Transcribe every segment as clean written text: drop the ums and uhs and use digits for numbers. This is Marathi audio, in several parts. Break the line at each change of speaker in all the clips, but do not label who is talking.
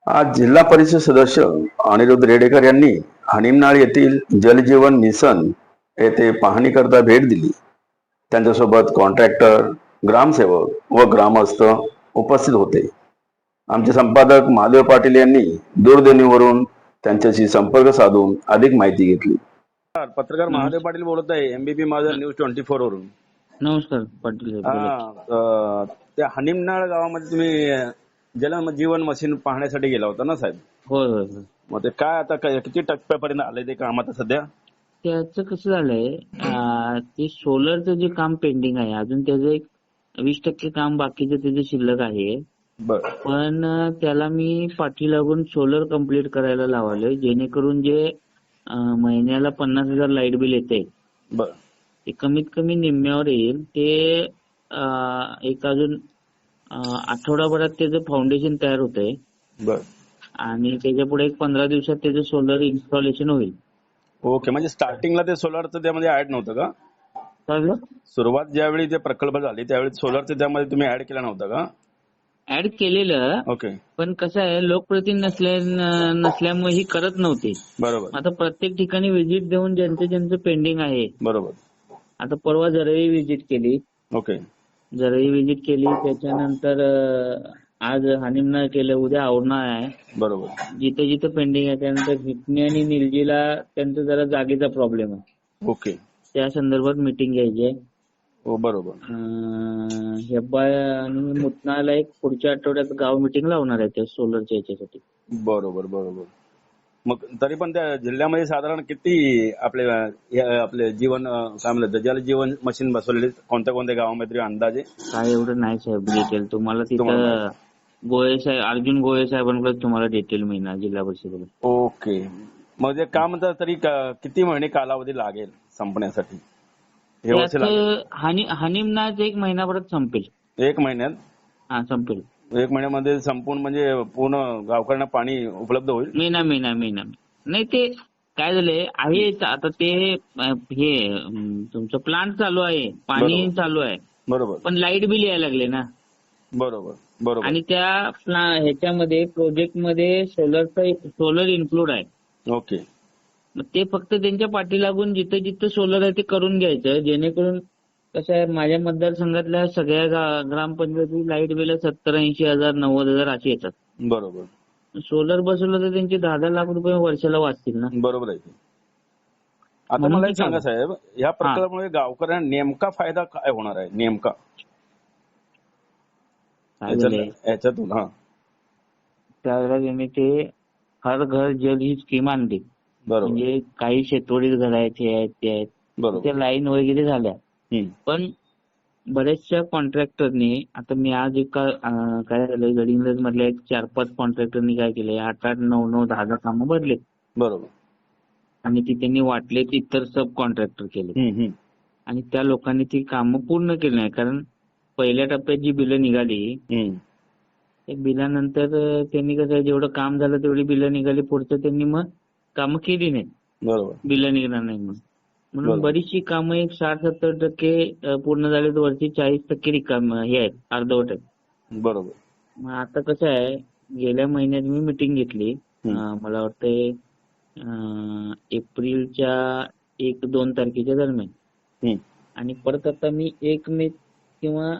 आज जिल्हा परिषद सदस्य अनिरुद्ध रेडेकर यांनी हानिमनाळ येथील जलजीवन मिशन येथे पाहणीकरता भेट दिली. त्यांच्यासोबत कॉन्ट्रॅक्टर, ग्रामसेवक व ग्रामस्थ उपस्थित होते. आमचे संपादक महादेव पाटील यांनी दूरध्वनीवरून त्यांच्याशी संपर्क साधून अधिक माहिती घेतली.
पत्रकार महादेव पाटील बोलत आहे, एमबीपी माझा न्यूज 24 वरून.
नमस्कार पाटील साहेब, बोला.
त्या हनिमनाळ गावामध्ये तुम्ही जलजीवन मशीन पाहण्यासाठी गेला होता ना साहेब?
होय होय होय.
मग ते काय आता किती टप्प्यापर्यंत आलंय ते काम आता सध्या?
त्याचं कसं झालंय, ते सोलरचं जे काम पेंडिंग आहे, अजून त्याचं एक 20% काम बाकीचं त्याचं शिल्लक आहे.
बर
पण त्याला मी पाठी लागून सोलर कम्प्लीट करायला लावलंय, जेणेकरून जे महिन्याला 50,000 लाईट बिल येते
बर
ते कमीत कमी निम्म्यावर येईल. ते एक अजून आठवडाभरात त्याचं फाउंडेशन तयार होतंय
बर
आणि त्याच्या पुढे एक 15 दिवसात त्याचं सोलर इन्स्टॉलेशन होईल.
ओके. म्हणजे स्टार्टिंगला ते सोलरचं त्यामध्ये ऍड नव्हतं का?
कळलं?
सुरुवात ज्यावेळी ते प्रकल्प झाले त्यावेळी सोलरचं त्यामध्ये तुम्ही ऍड केला नव्हता का?
ऍड केलेलं,
ओके.
पण कसं आहे, लोकप्रतिनिधी नसल्यामुळे ही करत नव्हती.
बरोबर
आता प्रत्येक ठिकाणी व्हिजिट देऊन ज्यांचं पेंडिंग आहे.
बरोबर.
आता परवा जरळी व्हिजिट केली,
ओके
त्याच्यानंतर आज हानिमनाळ केलं, उद्या औरणा आहे.
बरोबर
जिथे जिथे पेंडिंग आहे त्यानंतर हिटणी आणि निलजीला त्यांचा जरा जागेचा प्रॉब्लेम आहे.
ओके.
त्या संदर्भात मिटिंग घ्यायची आहे.
हो बरोबर.
हेब्बाळ आणि मुतनाळला एक पुढच्या आठवड्यात गाव मिटिंग लावणार आहे त्या सोलरच्या याच्यासाठी.
बरोबर बरोबर. मग तरी पण त्या जिल्ह्यामध्ये साधारण किती आपले जीवन काय म्हणतात जलजीवन मशीन बसवलेले कोणत्या कोणत्या गावामध्ये अंदाजे?
काय एवढं नाही साहेब डिटेल, तुम्हाला तिथं गोळे साहेब, अर्जुन गोळे साहेबांकडे तुम्हाला डिटेल मिळणार जिल्हा परिषदेला.
ओके. मग जे काम तर तरी किती महिने कालावधी लागेल संपण्यासाठी? हे वर्ष लागेल?
हानिमनाळचं 1 महिनाभरात संपेल.
1 महिन्यात?
हा संपेल.
1 महिन्यामध्ये संपूर्ण म्हणजे पूर्ण गावकऱ्यांना पाणी उपलब्ध होईल?
महिना नाही, ते काय झालंय आहे आता ते हे तुमचं प्लांट चालू आहे, पाणी
बरोबर.
चालू आहे,
बरोबर
पण लाईट बिल यायला लागले ना.
बरोबर बरोबर.
आणि त्या ह्याच्यामध्ये प्रोजेक्ट मध्ये सोलर इन्क्लूड आहे.
ओके.
मग ते फक्त त्यांच्या पाठी लागून जिथं जिथं सोलर आहे ते करून घ्यायचं, जेणेकरून कसं आहे, माझ्या मतदारसंघातल्या सगळ्या ग्रामपंचायती लाईट बिल 70-80 हजार 90,000 अशी येतात.
बरोबर.
सोलर बसवलं तर त्यांचे 10-10 लाख रुपये वर्षाला वाचतील ना.
बरोबर आहे. आता
म्हणून
मला
ते
एक सांगा साहेब, या प्रकल्पामुळे गावकऱ्यांना नेमका फायदा काय होणार आहे नेमका
काय झालंय,
याच्यातून? हा
त्यावेळेला त्यांनी ते हर घर जल ही स्कीम आणली.
बरोबर
म्हणजे काही शेतवडीत घर आहेत, हे आहेत, ते आहेत,
बरोबर.
त्या लाईन वगैरे झाल्या.
हम्म.
पण बऱ्याचशा कॉन्ट्रॅक्टरनी, आता मी आज काय झालंय, गडिंग्लज मधल्या एक 4-5 कॉन्ट्रॅक्टरनी काय केलंय, 8-8, 9-9, 10-10 कामं भरले
बरोबर.
आणि ती त्यांनी वाटले इतर सब कॉन्ट्रॅक्टर केले.
हम्म.
आणि त्या लोकांनी ती कामं पूर्ण केली नाही, कारण पहिल्या टप्प्यात जी बिलं निघाली,
हम्म.
त्या बिलानंतर त्यांनी कसं जेवढं काम झालं तेवढी बिलं निघाली, पुढचं त्यांनी मग कामं केली नाही,
बरोबर
बिलं निघणार नाही म्हणून.
बरोबर.
बरीचशी कामं एक 60-70% पूर्ण झाले, तर वरची 40% रिकाम हे आहेत, अर्धवट आहेत.
बरोबर.
मग आता कसं आहे, गेल्या महिन्यात मी मिटिंग घेतली, मला वाटतंय एप्रिलच्या 1-2 तारखेच्या दरम्यान, आणि परत आता मी 1 मे किंवा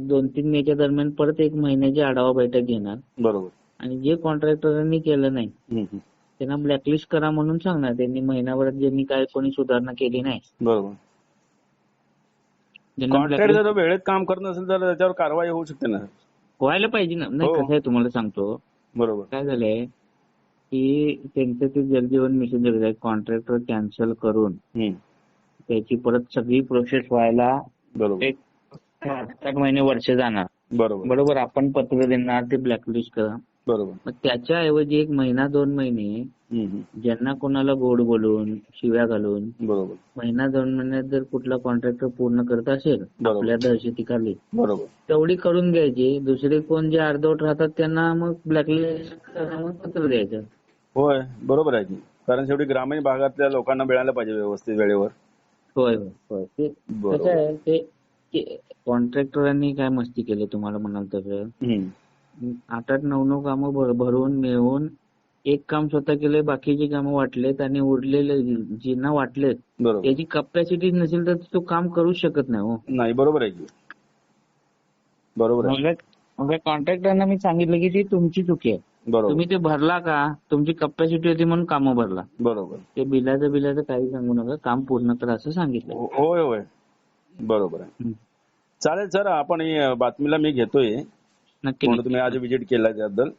2-3 मेच्या दरम्यान परत 1 महिन्याची आढावा बैठक घेणार.
बरोबर.
आणि जे कॉन्ट्रॅक्टरांनी केलं नाही त्यांना ब्लॅकलिस्ट करा म्हणून सांगणार. त्यांनी महिनाभरात ज्यांनी काय कोणी सुधारणा केली नाही,
बरोबर. कॉन्ट्रॅक्ट जर वेळेत काम करत नसेल तर त्याच्यावर कारवाई होऊ शकते ना?
व्हायला पाहिजे ना. नाही, कसं आहे तुम्हाला सांगतो,
बरोबर.
काय झालंय की त्यांचं ते जलजीवन मिशन जे कॉन्ट्रॅक्टर कॅन्सल करून त्याची परत सगळी प्रोसेस व्हायला
बरोबर
एक 7-8 महिने वर्ष जाणार. बरोबर. आपण पत्र देणार, ते ब्लॅकलिस्ट करा.
बरोबर.
मग त्याच्याऐवजी 1 महिना-2 महिने ज्यांना कोणाला गोड बोलून, शिव्या घालून,
बरोबर,
1-2 महिन्यात जर कुठला कॉन्ट्रॅक्टर पूर्ण करत असेल आपल्या दहशतीखाली,
बरोबर,
तेवढी करून घ्यायची. दुसरे कोण जे अर्धवट राहतात त्यांना मग ब्लॅकलिस्ट करा, पत्र द्यायचं.
होय बरोबर आहे की. कारण शेवटी ग्रामीण भागातल्या लोकांना मिळायला पाहिजे व्यवस्थित वेळेवर.
होय होय होय. ते कसं आहे, ते कॉन्ट्रॅक्टरांनी काय मस्ती केली तुम्हाला म्हणाल तर, 8-8, 9-9 कामं भरून मिळवून एक काम स्वतः केलंय, बाकीची कामं वाटलेत आणि उरलेले ज्यांना वाटलेत
बरोबर.
त्याची कपॅसिटी नसेल तर तो काम करूच शकत नाही हो.
नाही, बरोबर आहे की. बरोबर आहे.
मग कॉन्ट्रॅक्टरना मी सांगितलं की ती तुमची चुकी आहे.
बरोबर.
तुम्ही ते भरला का, तुमची कपॅसिटी होती म्हणून कामं भरला.
बरोबर.
ते बिलाचं काही सांगू नका, काम पूर्ण करा असं सांगितलं.
होय होय, बरोबर आहे.
हं.
चालेल सर, आपण ही बातमीला मी घेतोय.
नक्की
म्हणून तुम्ही आज व्हिजिट केला त्याबद्दल